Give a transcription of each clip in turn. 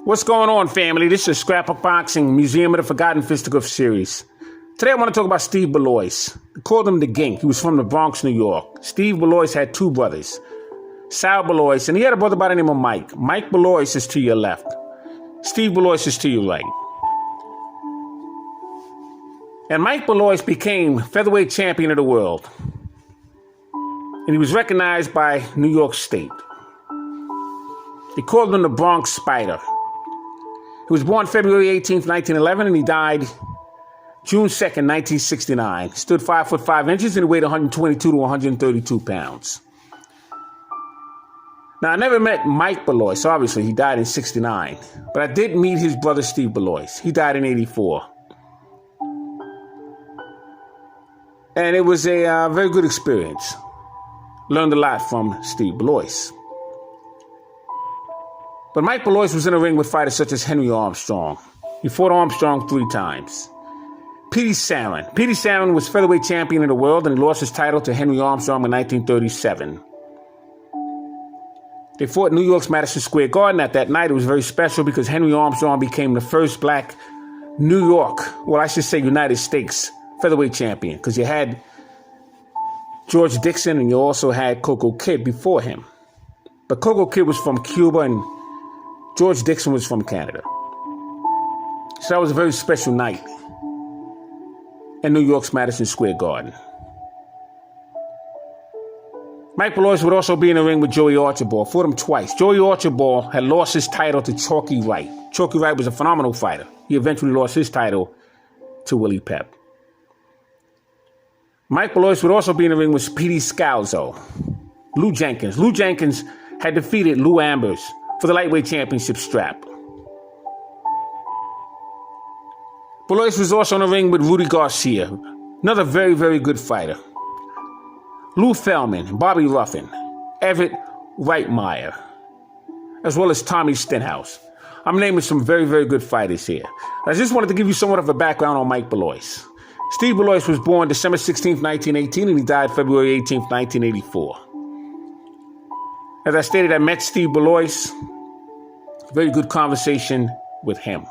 What's going on, family? This is Scrapbook Boxing Museum of the Forgotten Fisticuffs series. Today I want to talk about Steve Benoist. They called him the Gink. He was from the Bronx, New York. Steve Benoist had two brothers, Sal Benoist, and he had a brother by the name of Mike. Mike Benoist is to your left. Steve Benoist is to your right. And Mike Benoist became featherweight champion of the world. And he was recognized by New York State. They called him the Bronx Spider. He was born February 18th, 1911, and he died June 2nd, 1969. He stood 5 foot 5 inches and he weighed 122 to 132 pounds. Now, I never met Mike Benoist. Obviously, he died in 69. But I did meet his brother, Steve Benoist. He died in 84. And it was a very good experience. Learned a lot from Steve Benoist. But Mike Benoist was in a ring with fighters such as Henry Armstrong. He fought Armstrong 3 times. Petey Sarin. Petey Sarin was featherweight champion of the world and he lost his title to Henry Armstrong in 1937. They fought in New York's Madison Square Garden. At that night, it was very special because Henry Armstrong became the first black New York, well, I should say United States featherweight champion, because you had George Dixon and you also had Coco Kidd before him. But Coco Kidd was from Cuba and George Dixon was from Canada. So that was a very special night in New York's Madison Square Garden. Mike Benoist would also be in the ring with Joey Archibald. Fought him twice. Joey Archibald had lost his title to Chalky Wright. Chalky Wright was a phenomenal fighter. He eventually lost his title to Willie Pep. Mike Benoist would also be in the ring with Petey Scalzo. Lou Jenkins. Lou Jenkins had defeated Lou Ambers for the lightweight championship strap. Benoist was also in the ring with Rudy Garcia, another very, very good fighter. Lou Feldman, Bobby Ruffin, Everett Reitmeyer, as well as Tommy Stenhouse. I'm naming some very, very good fighters here. I just wanted to give you somewhat of a background on Mike Benoist. Steve Benoist was born December 16th, 1918, and he died February 18th, 1984. As I stated, I met Steve Benoist. Very good conversation with him.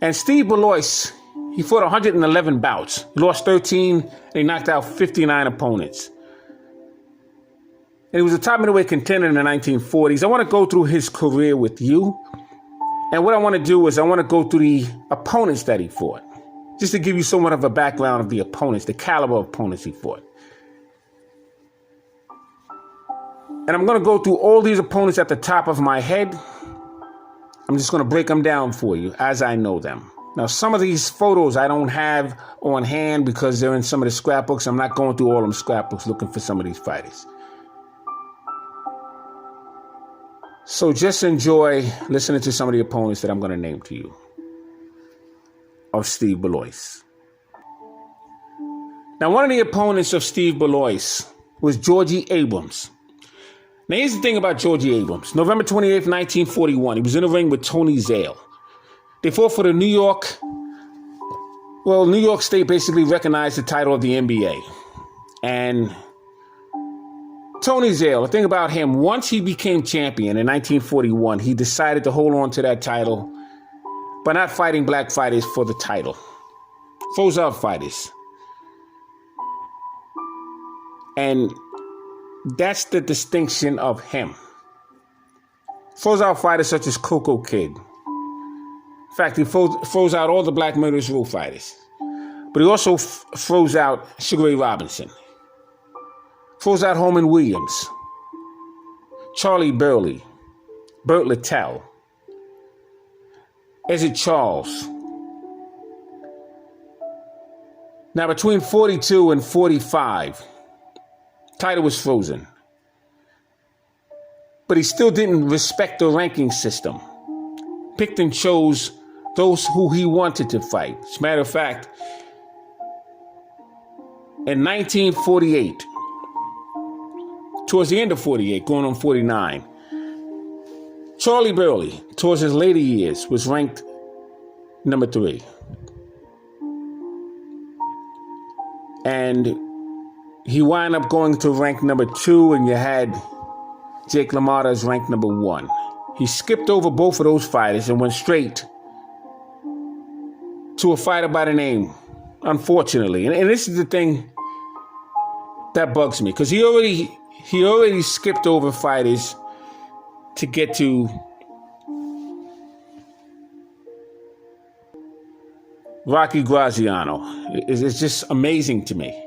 And Steve Benoist, he fought 111 bouts. He lost 13, and he knocked out 59 opponents. And he was a top middleweight contender in the 1940s. I want to go through his career with you. And what I want to do is I want to go through the opponents that he fought. Just to give you somewhat of a background of the opponents, the caliber of opponents he fought. And I'm going to go through all these opponents at the top of my head. I'm just going to break them down for you as I know them. Now, some of these photos I don't have on hand because they're in some of the scrapbooks. I'm not going through all them scrapbooks looking for some of these fighters. So just enjoy listening to some of the opponents that I'm going to name to you of Steve Benoist. Now, one of the opponents of Steve Benoist was Georgie Abrams. Now, here's the thing about Georgie Abrams. November 28th, 1941, he was in the ring with Tony Zale. They fought for the New York State basically recognized the title of the NBA. And Tony Zale, the thing about him, once he became champion in 1941, he decided to hold on to that title by not fighting black fighters for the title. Froze out fighters. And that's the distinction of him. Froze out fighters such as Coco Kidd. In fact, he froze out all the black murderous row fighters. But he also froze out Sugar Ray Robinson. Froze out Holman Williams. Charlie Burley. Burt Littell. Ezzard Charles. Now, between 42 and 45, title was frozen. But he still didn't respect the ranking system. Picked and chose those who he wanted to fight. As a matter of fact, in 1948, towards the end of 48, going on 49, Charlie Burley, towards his later years, was ranked number 3. And he wound up going to rank number 2, and you had Jake LaMotta is ranked number 1. He skipped over both of those fighters and went straight to a fighter by the name, unfortunately. And this is the thing that bugs me, because he already skipped over fighters to get to Rocky Graziano. It's just amazing to me.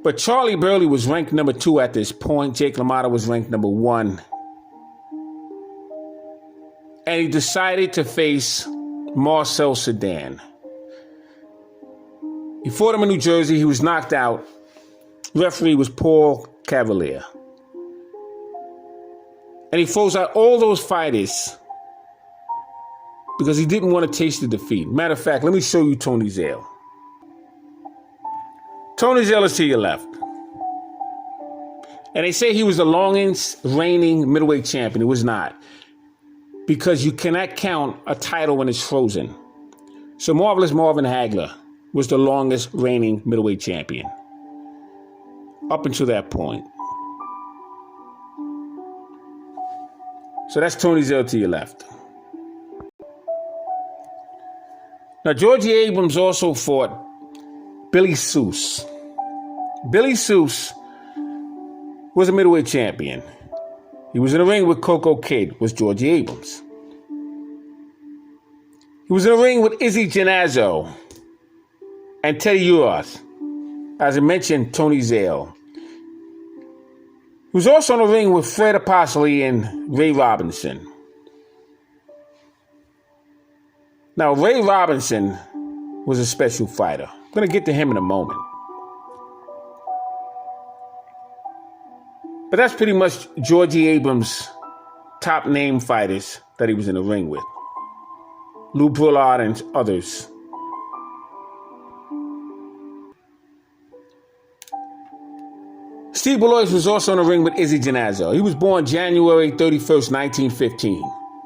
But Charlie Burley was ranked number 2 at this point. Jake LaMotta was ranked number 1. And he decided to face Marcel Sedan. He fought him in New Jersey. He was knocked out. Referee was Paul Cavalier. And he froze out all those fighters because he didn't want to taste the defeat. Matter of fact, let me show you Tony Zale. Tony Zale is to your left. And they say he was the longest reigning middleweight champion. It was not. Because you cannot count a title when it's frozen. So Marvelous Marvin Hagler was the longest reigning middleweight champion. Up until that point. So that's Tony Zale to your left. Now, Georgie Abrams also fought Billy Seuss. Billy Seuss was a middleweight champion. He was in the ring with Coco Kid, was Georgie Abrams. He was in the ring with Izzy Genazzo and Teddy Urias. As I mentioned, Tony Zale. He was also in the ring with Fred Apostoli and Ray Robinson. Now, Ray Robinson was a special fighter. I'm going to get to him in a moment. But that's pretty much Georgie Abrams' top name fighters that he was in the ring with. Lou Bullard and others. Steve Benoist was also in the ring with Izzy Genazzo. He was born January 31st, 1915.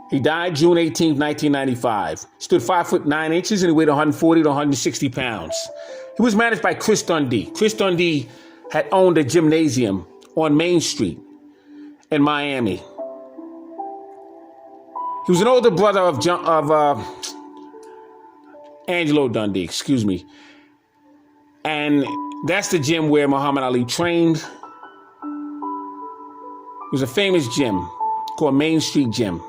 He died June 18th, 1995. Stood 5'9" and he weighed 140 to 160 pounds. He was managed by Chris Dundee. Chris Dundee had owned a gymnasium on Main Street in Miami. He was an older brother of Angelo Dundee, And that's the gym where Muhammad Ali trained. It was a famous gym called Main Street Gym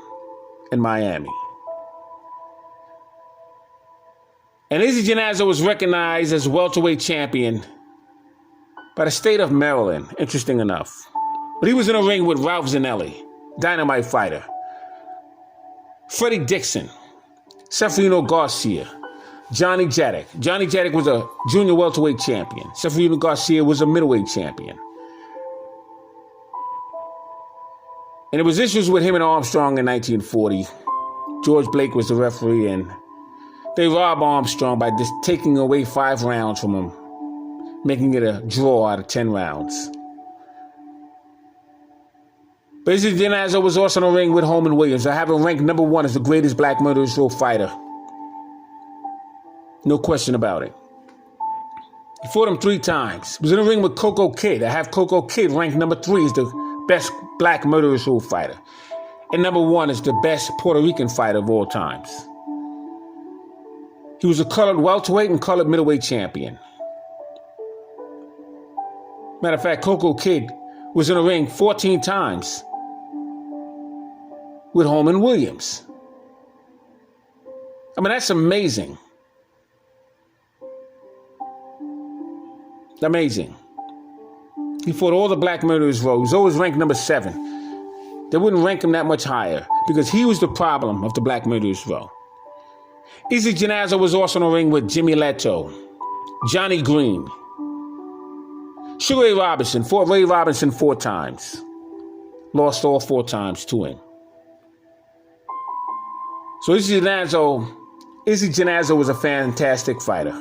in Miami. And Izzy Genazzo was recognized as welterweight champion by the state of Maryland, interesting enough. But he was in a ring with Ralph Zanelli, Dynamite fighter, Freddie Dixon, Safina Garcia, Johnny Jadek. Johnny Jadek was a junior welterweight champion. Safina Garcia was a middleweight champion. And there was issues with him and Armstrong in 1940. George Blake was the referee, and they robbed Armstrong by just taking away 5 rounds from him, making it a draw out of 10 rounds. But Izzy Genazzo was also in the ring with Holman Williams. I have him ranked number 1 as the greatest black murderous row fighter. No question about it. He fought him 3 times. He was in the ring with Coco Kid. I have Coco Kid ranked number 3 as the best black murderous row fighter. And number 1 is the best Puerto Rican fighter of all times. He was a colored welterweight and colored middleweight champion. Matter of fact, Coco Kid was in the ring 14 times with Holman Williams. I mean, that's amazing. Amazing. He fought all the black murderers row. He was always ranked number 7. They wouldn't rank him that much higher because he was the problem of the black murderers row. Izzy Genazzo was also in the ring with Jimmy Leto, Johnny Green, Sugar Ray Robinson. Fought Ray Robinson 4 times. Lost all 4 times to him. So Izzy Genazzo was a fantastic fighter.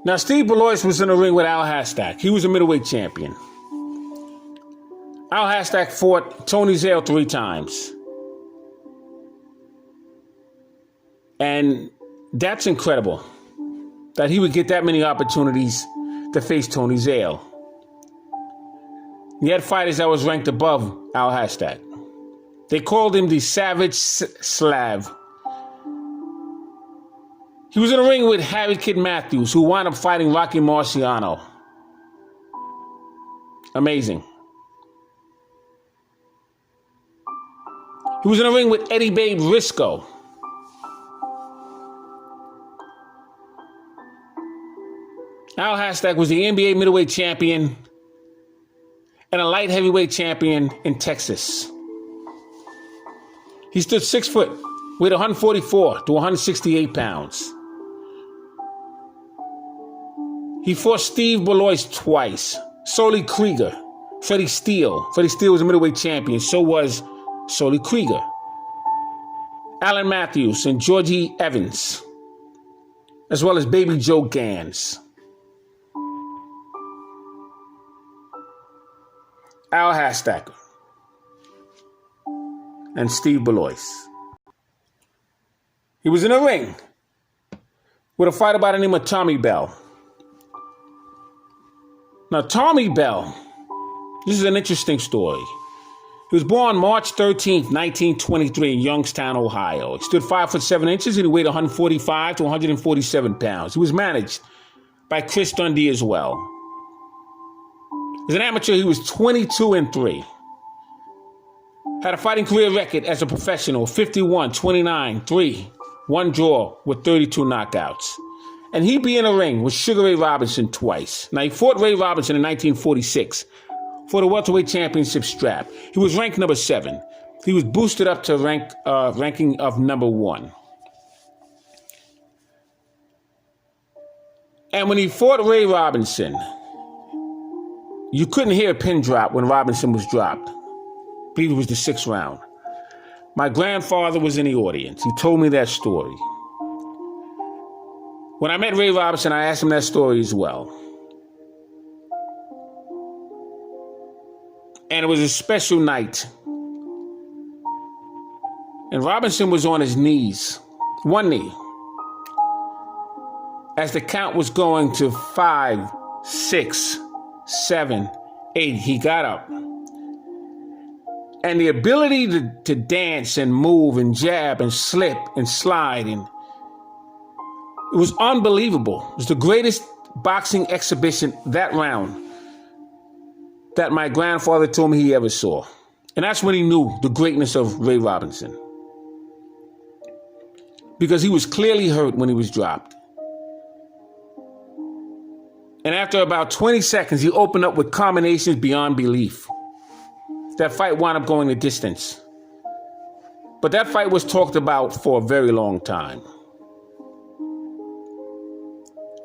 Now, Steve Benoist was in the ring with Al Hastak. He was a middleweight champion. Al Hastak fought Tony Zale 3 times. And that's incredible. that he would get that many opportunities to face Tony Zale. He had fighters that was ranked above Al Hashtag. They called him the Savage Slav. He was in a ring with Harry Kid Matthews, who wound up fighting Rocky Marciano. Amazing. He was in a ring with Eddie Babe Risco. Al Hashtag was the NBA middleweight champion and a light heavyweight champion in Texas. He stood 6 foot, weighed 144 to 168 pounds. He fought Steve Benoist twice, Sully Krieger, Freddie Steele. Freddie Steele was a middleweight champion, so was Sully Krieger. Alan Matthews and Georgie Abrams, as well as Baby Joe Gans. Al Hashtag and Steve Benoist. He was in a ring with a fighter by the name of Tommy Bell. Now, Tommy Bell, this is an interesting story. He was born March 13th, 1923 in Youngstown, Ohio. He stood 5 foot 7 inches and he weighed 145 to 147 pounds. He was managed by Chris Dundee as well. As an amateur, he was 22-3. Had a fighting career record as a professional, 51, 29, 3, 1 draw with 32 knockouts. And he'd be in a ring with Sugar Ray Robinson twice. Now, he fought Ray Robinson in 1946 for the welterweight championship strap. He was ranked number 7. He was boosted up to ranking of number 1. And when he fought Ray Robinson, you couldn't hear a pin drop when Robinson was dropped. I believe it was the 6th round. My grandfather was in the audience. He told me that story. When I met Ray Robinson, I asked him that story as well. And it was a special night. And Robinson was on his knees, one knee. As the count was going to 5, 6, 7, 8, he got up. And the ability to dance and move and jab and slip and slide, and it was unbelievable. It was the greatest boxing exhibition that round that my grandfather told me he ever saw. And that's when he knew the greatness of Ray Robinson. Because he was clearly hurt when he was dropped. And after about 20 seconds, he opened up with combinations beyond belief. That fight wound up going the distance. But that fight was talked about for a very long time.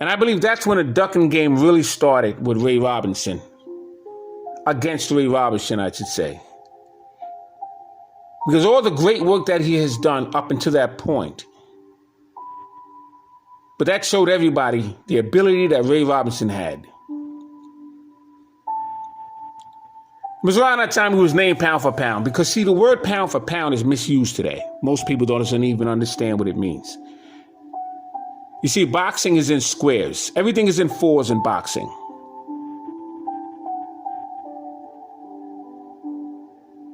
And I believe that's when the ducking game really started with Ray Robinson. Against Ray Robinson, I should say. Because all the great work that he has done up until that point. But that showed everybody the ability that Ray Robinson had. It was around that time he was named pound for pound. Because see, the word pound for pound is misused today. Most people don't even understand what it means. You see, boxing is in squares. Everything is in fours in boxing.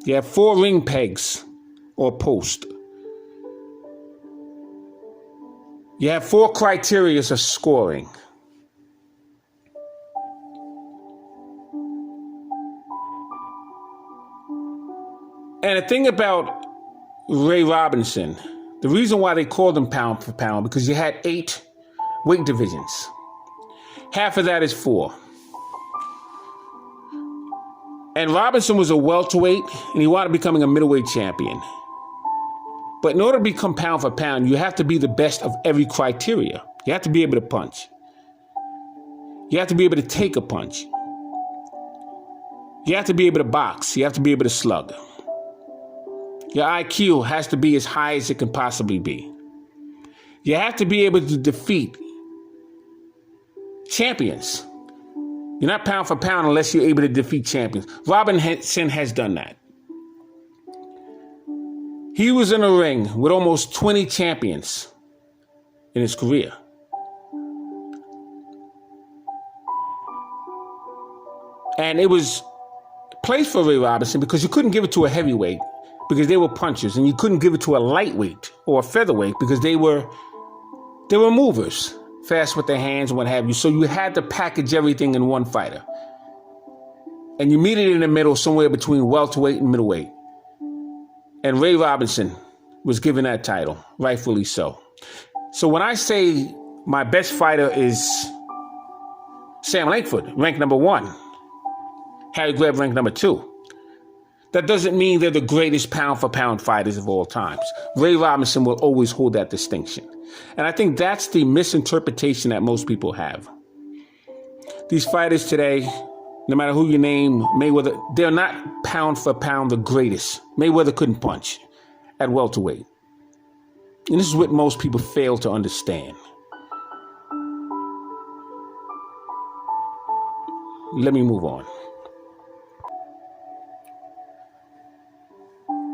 You have 4 ring pegs or posts. You have 4 criteria of scoring. And the thing about Ray Robinson, the reason why they called him pound for pound, because you had 8 weight divisions. Half of that is 4. And Robinson was a welterweight, and he wound up becoming a middleweight champion. But in order to become pound for pound, you have to be the best of every criteria. You have to be able to punch. You have to be able to take a punch. You have to be able to box. You have to be able to slug. Your IQ has to be as high as it can possibly be. You have to be able to defeat champions. You're not pound for pound unless you're able to defeat champions. Robinson has done that. He was in a ring with almost 20 champions in his career. And it was placed for Ray Robinson because you couldn't give it to a heavyweight because they were punchers, and you couldn't give it to a lightweight or a featherweight because they were movers, fast with their hands and what have you. So you had to package everything in one fighter. And you meet it in the middle, somewhere between welterweight and middleweight. And Ray Robinson was given that title, rightfully so. So when I say my best fighter is Sam Langford, ranked number 1, Harry Greb, ranked number 2, that doesn't mean they're the greatest pound-for-pound fighters of all times. Ray Robinson will always hold that distinction. And I think that's the misinterpretation that most people have. These fighters today, no matter who you name, Mayweather, they're not pound-for-pound the greatest. Mayweather couldn't punch at welterweight. And this is what most people fail to understand. Let me move on.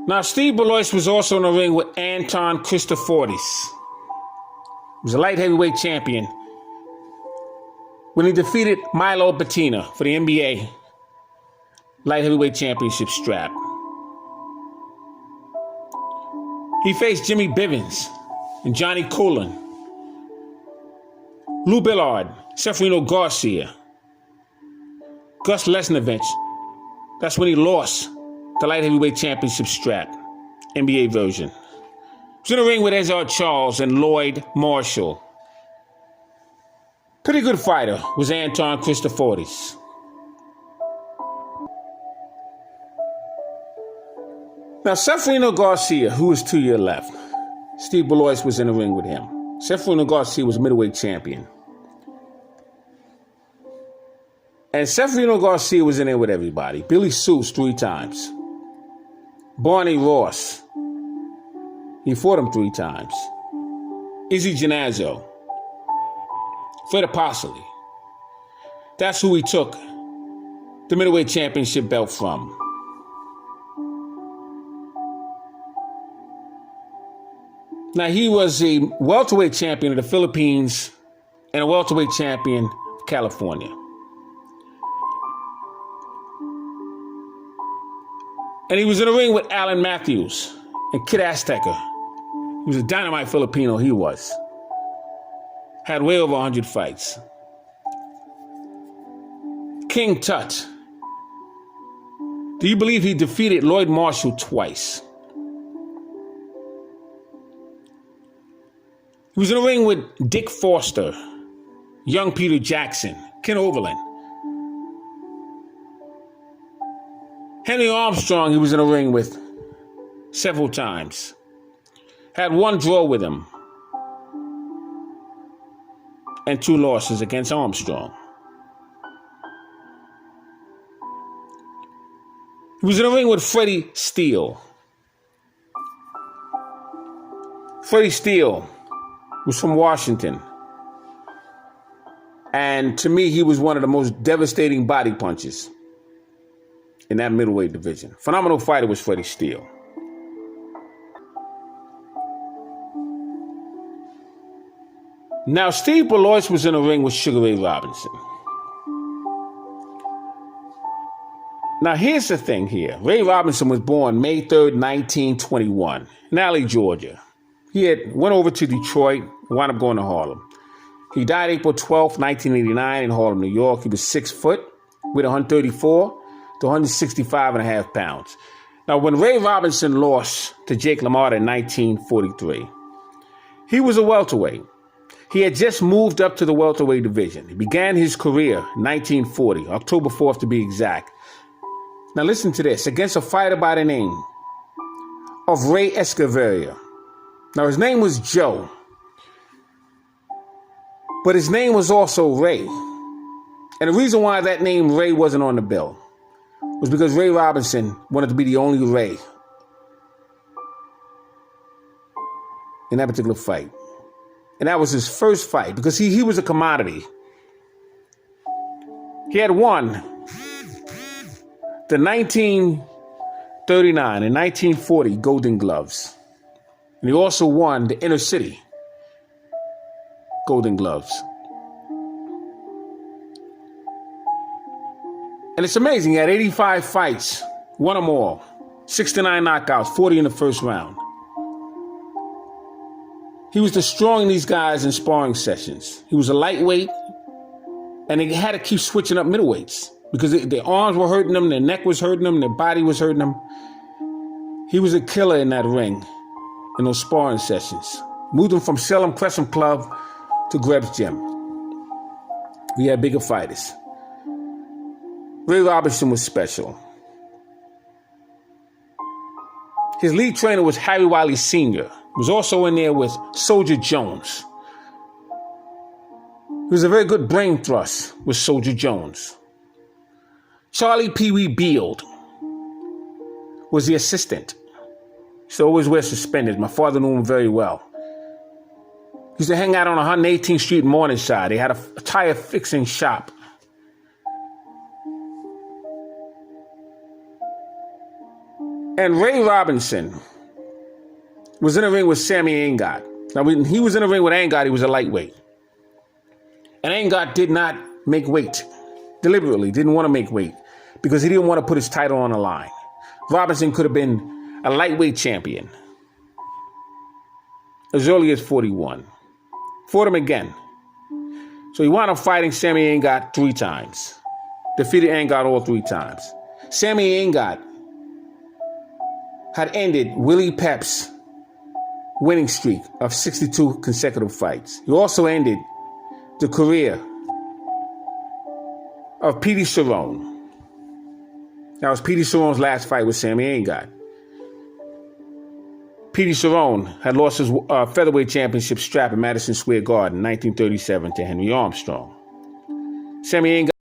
Now, Steve Benoist was also in the ring with Anton Christophoudis. He was a light heavyweight champion when he defeated Milo Bettina for the NBA light heavyweight championship strap. He faced Jimmy Bivens and Johnny Coulon, Lou Billard, Safina Garcia, Gus Lesnovich. That's when he lost the light heavyweight championship strap, NBA version. He was in the ring with Ezard Charles and Lloyd Marshall. Pretty good fighter was Anton Christophoudis. Now, Safina Garcia, who was to your left, Steve Benoist was in the ring with him. Safina Garcia was middleweight champion. And Safina Garcia was in there with everybody. Billy Seuss 3 times. Barney Ross. He fought him 3 times. Izzy Genazzo. Fred Apostoli. That's who he took the middleweight championship belt from. Now, he was a welterweight champion of the Philippines and a welterweight champion of California. And he was in the ring with Alan Matthews and Kid Azteca. He was a dynamite Filipino, he was. Had way over 100 fights. King Tut. Do you believe he defeated Lloyd Marshall twice? He was in the ring with Dick Foster, young Peter Jackson, Ken Overland. Henry Armstrong he was in the ring with several times. Had 1 draw with him and 2 losses against Armstrong. He was in the ring with Freddie Steele. Freddie Steele was from Washington. And to me, he was one of the most devastating body punches in that middleweight division. Phenomenal fighter was Freddie Steele. Now, Steve Benoist was in the ring with Sugar Ray Robinson. Now, here's the thing here. Ray Robinson was born May 3rd, 1921, in Alley, Georgia. He had went over to Detroit, wound up going to Harlem. He died April 12th, 1989 in Harlem, New York. He was 6 foot, with 134 to 165 and a half pounds. Now, when Ray Robinson lost to Jake LaMotta in 1943, he was a welterweight. He had just moved up to the welterweight division. He began his career in 1940, October 4th to be exact. Now listen to this, against a fighter by the name of Ray Escoveria. Now his name was Joe, but his name was also Ray. And the reason why that name Ray wasn't on the bill was because Ray Robinson wanted to be the only Ray in that particular fight. And that was his first fight because he was a commodity. He had won the 1939 and 1940 Golden Gloves. And he also won the Inner City Golden Gloves. And it's amazing. He had 85 fights, won them all. 69 knockouts, 40 in the first round. He was destroying these guys in sparring sessions. He was a lightweight, and they had to keep switching up middleweights because their arms were hurting them, their neck was hurting them, their body was hurting them. He was a killer in that ring, in those sparring sessions. Moved him from Salem Crescent Club to Greb's Gym. We had bigger fighters. Ray Robinson was special. His lead trainer was Harry Wiley Sr., who was also in there with Soldier Jones. He was a very good brain thrust with Soldier Jones. Charlie Pee Wee Beard was the assistant. He used to always wear suspenders. My father knew him very well. He used to hang out on 118th Street in Morningside. They had a tire fixing shop. And Ray Robinson was in a ring with Sammy Angot. Now, when he was in a ring with Angot, he was a lightweight. And Angot did not make weight. Deliberately didn't want to make weight because he didn't want to put his title on the line. Robinson could have been a lightweight champion as early as 41. Fought him again. So he wound up fighting Sammy Angot 3 times. Defeated Angot all 3 times. Sammy Angot had ended Willie Pep's winning streak of 62 consecutive fights. He also ended the career of Petey Cerrone. That was Petey Cerrone's last fight with Sammy Angot. Petey Cerrone had lost his featherweight championship strap in Madison Square Garden in 1937 to Henry Armstrong. Sammy Angot